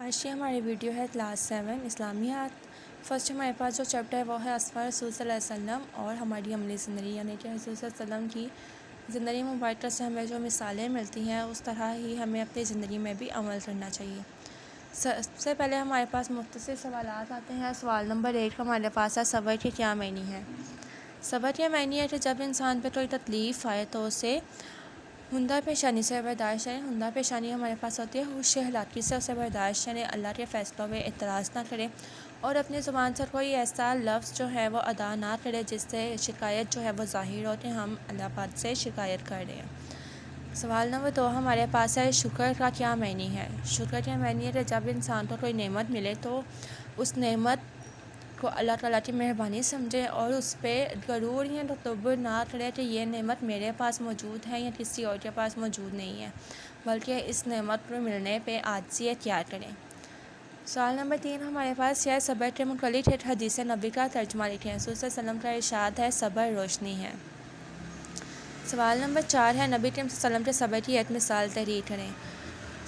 آج کی ہماری ویڈیو ہے کلاس 7 اسلامیات۔ فرسٹ ہمارے پاس جو چیپٹر ہے وہ ہے اسفار رسول صلی اللہ علیہ وسلم اور ہماری عملی زندگی، یعنی کہ رسول صلی اللہ علیہ وسلم کی زندگی مبارکہ سے ہمیں جو مثالیں ملتی ہیں اس طرح ہی ہمیں اپنی زندگی میں بھی عمل کرنا چاہیے۔ سب سے پہلے ہمارے پاس مختصر سوالات آتے ہیں۔ سوال نمبر 1 ہمارے پاس ہے صبر کے کیا معنی ہے؟ صبر کے معنی ہے کہ جب انسان پہ کوئی تکلیف آئے تو اسے ہندا پیشانی سے برداشت کریں۔ ہندا پیشانی ہمارے پاس ہوتی ہے ہوش ہلاکی سے اسے برداشت کریں، اللہ کے فیصلوں میں اعتراض نہ کریں اور اپنی زبان سے کوئی ایسا لفظ جو ہے وہ ادا نہ کرے جس سے شکایت جو ہے وہ ظاہر ہو کہ ہم اللہ پاک سے شکایت کر رہے ہیں۔ سوال نمبر 2 ہمارے پاس ہے شکر کا کیا معنی ہے؟ شکر کا معنی ہے کہ جب انسان کو کوئی نعمت ملے تو اس نعمت کو اللہ تعالیٰ کی مہربانی سمجھے اور اس پہ غرور یا تکبر نہ کرے کہ یہ نعمت میرے پاس موجود ہے یا کسی اور کے پاس موجود نہیں ہے، بلکہ اس نعمت کو ملنے پہ عاجزی اختیار کریں۔ سوال نمبر 3 ہمارے پاس ہے صبر کے متعلق ایک حدیث نبی کا ترجمہ لکھیں۔ رسول صلی اللہ علیہ وسلم کا ارشاد ہے صبر روشنی ہے۔ سوال نمبر 4 ہے نبی کریم صلی اللہ علیہ وسلم کے صبر کی ایک مثال تحریر کریں۔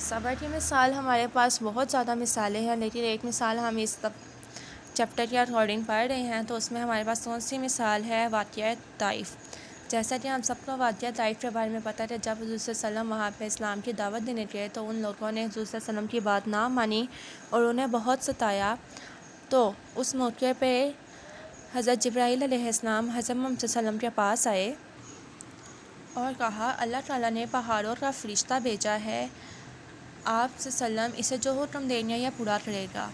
صبر کی مثال ہمارے پاس بہت زیادہ مثالیں ہیں، لیکن ایک مثال ہم اس چیپٹر کے اکارڈنگ پڑھ رہے ہیں تو اس میں ہمارے پاس کون سی مثال ہے؟ واقعہ طائف۔ جیسا کہ ہم سب کو واقعہ طائف کے بارے میں پتہ ہے، جب حضور صلی اللہ علیہ وسلم وہاں پہ اسلام کی دعوت دینے گئے تو ان لوگوں نے حضور صلی اللہ علیہ وسلم کی بات نہ مانی اور انہیں بہت ستایا۔ تو اس موقع پہ حضرت جبرائیل علیہ السلام حضرت محمد صلی اللہ علیہ وسلم کے پاس آئے اور کہا اللہ تعالیٰ نے پہاڑوں کا فرشتہ بھیجا ہے، آپ صلی اللہ علیہ وسلم اسے جو حکم دیں گے یہ پورا کرے گا۔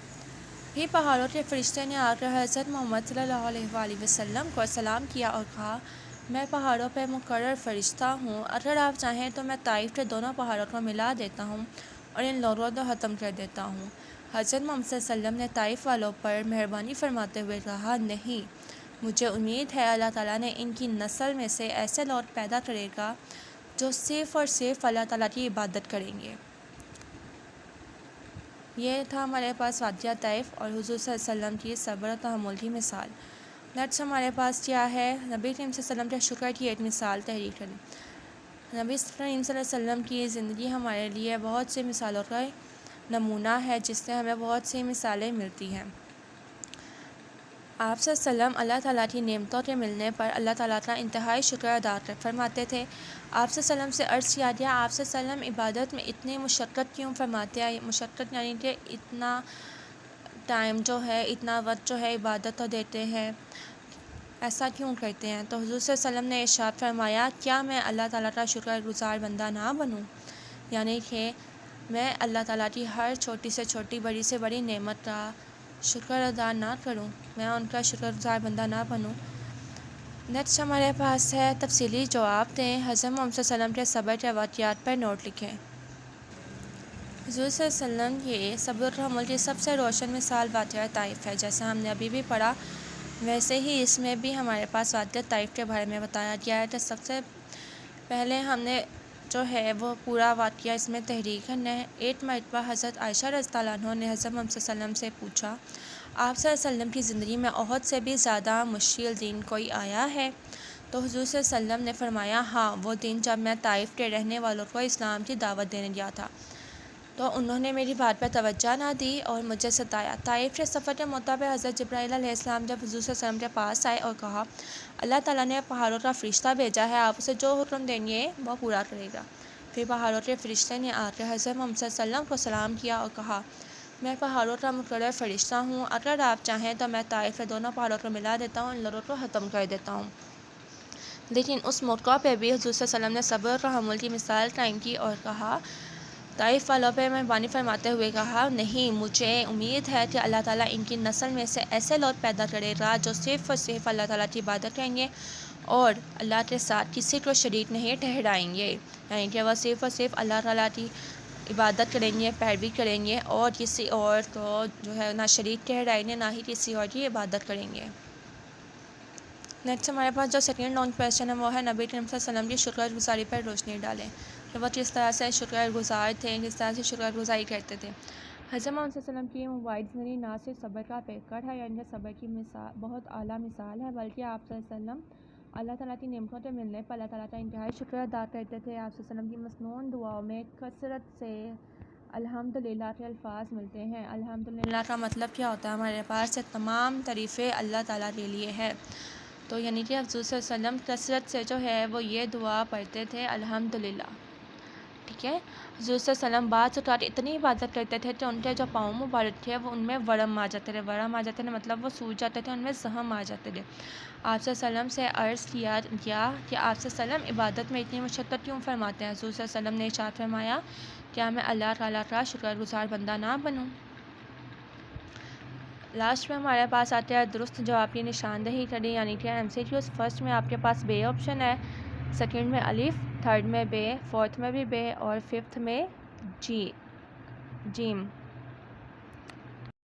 پھر پہاڑوں کے فرشتے نے آ کر حضرت محمد صلی اللہ علیہ وآلہ وسلم کو سلام کیا اور کہا میں پہاڑوں پہ مقرر فرشتہ ہوں، اگر آپ چاہیں تو میں طائف کے دونوں پہاڑوں کو ملا دیتا ہوں اور ان لوگوں کو ختم کر دیتا ہوں۔ حضرت محمد صلی اللہ علیہ وسلم نے طائف والوں پر مہربانی فرماتے ہوئے کہا نہیں، مجھے امید ہے اللہ تعالیٰ نے ان کی نسل میں سے ایسے لوگ پیدا کرے گا جو صرف اور صرف اللہ تعالیٰ کی عبادت کریں گے۔ یہ تھا ہمارے پاس واقعہ طائف اور حضور صلی اللہ علیہ وسلم کی صبر و تحمل کی مثال۔ نیکسٹ ہمارے پاس کیا ہے؟ نبی کریم صلی اللہ علیہ وسلم کے شکر کی ایک مثال تحریر کریں۔ نبی کریم صلی اللہ علیہ وسلم کی زندگی ہمارے لیے بہت سی مثالوں کا نمونہ ہے جس سے ہمیں بہت سی مثالیں ملتی ہیں۔ آپ صلی اللہ علیہ وسلم اللہ تعالیٰ کی نعمتوں کے ملنے پر اللہ تعالیٰ کا انتہائی شکر ادا فرماتے تھے۔ آپ صلی اللہ علیہ وسلم سے عرض کیا گیا آپ صلی اللہ علیہ وسلم عبادت میں اتنی مشقت کیوں فرماتے ہیں؟ مشقت یعنی کہ اتنا ٹائم جو ہے، اتنا وقت جو ہے عبادت تو دیتے ہیں، ایسا کیوں کرتے ہیں؟ تو حضور صلی اللہ علیہ وسلم نے ارشاد فرمایا کیا میں اللہ تعالیٰ کا شکر گزار بندہ نہ بنوں؟ یعنی کہ میں اللہ تعالیٰ کی ہر چھوٹی سے چھوٹی بڑی سے بڑی نعمت کا شکر ادا نہ کروں، میں ان کا شکر گزار بندہ نہ بنوں۔ نیکسٹ ہمارے پاس ہے تفصیلی جواب دیں، حضرت محمد صلی اللہ علیہ وسلم کے صبر کے واقعات پر نوٹ لکھیں۔ حضور صلی اللہ علیہ وسلم کے صبر و تحمل کی سب سے روشن مثال واقعہ طائف ہے۔ جیسا ہم نے ابھی بھی پڑھا ویسے ہی اس میں بھی ہمارے پاس واقعہ طائف کے بارے میں بتایا گیا ہے کہ سب سے پہلے ہم نے جو ہے وہ پورا واقعہ اس میں تحریر کرنا ہے۔ ایک مرتبہ حضرت عائشہ رضی اللہ عنہ نے حضرت محمد صلی اللہ علیہ وسلم سے پوچھا آپ صلی اللہ علیہ وسلم کی زندگی میں احد سے بھی زیادہ مشکل دن کوئی آیا ہے؟ تو حضور صلی اللہ علیہ وسلم نے فرمایا ہاں، وہ دن جب میں طائف کے رہنے والوں کو اسلام کی دعوت دینے گیا تھا تو انہوں نے میری بات پر توجہ نہ دی اور مجھے ستایا۔ طائف کے سفر کے موقع پہ حضرت جبرائیل علیہ السلام جب حضور صلی اللہ علیہ وسلم کے پاس آئے اور کہا اللہ تعالیٰ نے پہاڑوں کا فرشتہ بھیجا ہے، آپ اسے جو حکم دیں گے وہ پورا کرے گا۔ پھر پہاڑوں کے فرشتے نے آ کر حضرت محمد صلی اللہ علیہ وسلم کو سلام کیا اور کہا میں پہاڑوں کا مقرر فرشتہ ہوں، اگر آپ چاہیں تو میں طائف کے دونوں پہاڑوں کو ملا دیتا ہوں، ان لوگوں کو ختم کر دیتا ہوں۔ لیکن اس موقع پہ بھی حضور صلی اللہ علیہ وسلم نے صبر و تحمل کی مثال قائم کی اور کہا طائف والوں پہ مہربانی فرماتے ہوئے کہا نہیں، مجھے امید ہے کہ اللہ تعالیٰ ان کی نسل میں سے ایسے لوگ پیدا کرے گا جو صرف اور صرف اللہ تعالیٰ کی عبادت کریں گے اور اللہ کے ساتھ کسی کو شریک نہیں ٹھہرائیں گے، یعنی کہ وہ صرف اور صرف اللہ تعالیٰ کی عبادت کریں گے، پیروی کریں گے اور کسی اور کو جو ہے نہ شریک ٹھہرائیں گے نہ ہی کسی اور کی عبادت کریں گے۔ نیکسٹ ہمارے پاس جو سیکنڈ لانگ کویسچن ہے وہ ہے نبی کریم صلی اللہ علیہ وسلم کی شکر گزاری پر روشنی ڈالیں کہ وہ کس طرح سے شکر گزار تھے، کس طرح سے شکر گزاری کرتے تھے۔ حضرت محمد صلی اللہ علیہ وسلم کی مبارک زندگی نہ صرف صبر کا پیکر ہے، یعنی صبر کی مثال بہت اعلیٰ مثال ہے، بلکہ آپ صلی اللہ علیہ وسلم اللہ تعالیٰ کی نعمتوں کے ملنے پر اللہ تعالیٰ کا انتہائی شکر ادا کرتے تھے۔ آپ صلی اللہ علیہ وسلم کی مسنون دعاؤں میں کثرت سے الحمدللہ کے الفاظ ملتے ہیں۔ الحمدللہ کا مطلب کیا ہوتا ہے؟ ہمارے پاس سے تمام تعریفیں اللہ تعالیٰ کے لیے ہے۔ تو یعنی کہ حضور صلی اللہ علیہ وسلم کثرت سے جو ہے وہ یہ دعا پڑھتے تھے الحمدللہ، ٹھیک ہے۔ حضور صلی اللہ علیہ وسلم بعض اوقات اتنی عبادت کرتے تھے کہ ان کے جو پاؤں مبارک تھے وہ ان میں ورم آ جاتے تھے، مطلب وہ سوج جاتے تھے، ان میں زخم آ جاتے تھے۔ آپ صلی اللہ علیہ وسلم سے عرض کیا گیا کہ آپ صلی اللہ علیہ وسلم عبادت میں اتنی مشقت کیوں فرماتے ہیں؟ حضور صلی اللہ علیہ وسلم نے ارشاد فرمایا، کیا میں اللہ تعالیٰ کا شکر گزار بندہ نہ بنوں؟ لاسٹ میں ہمارے پاس آتے ہیں درست جواب کی نشاندہی کریں، یعنی کہ MCQs۔ فرسٹ میں آپ کے پاس بے آپشن ہے، سیکنڈ میں الف، تھرڈ میں بے، فورتھ میں بھی بے اور ففتھ میں جیم۔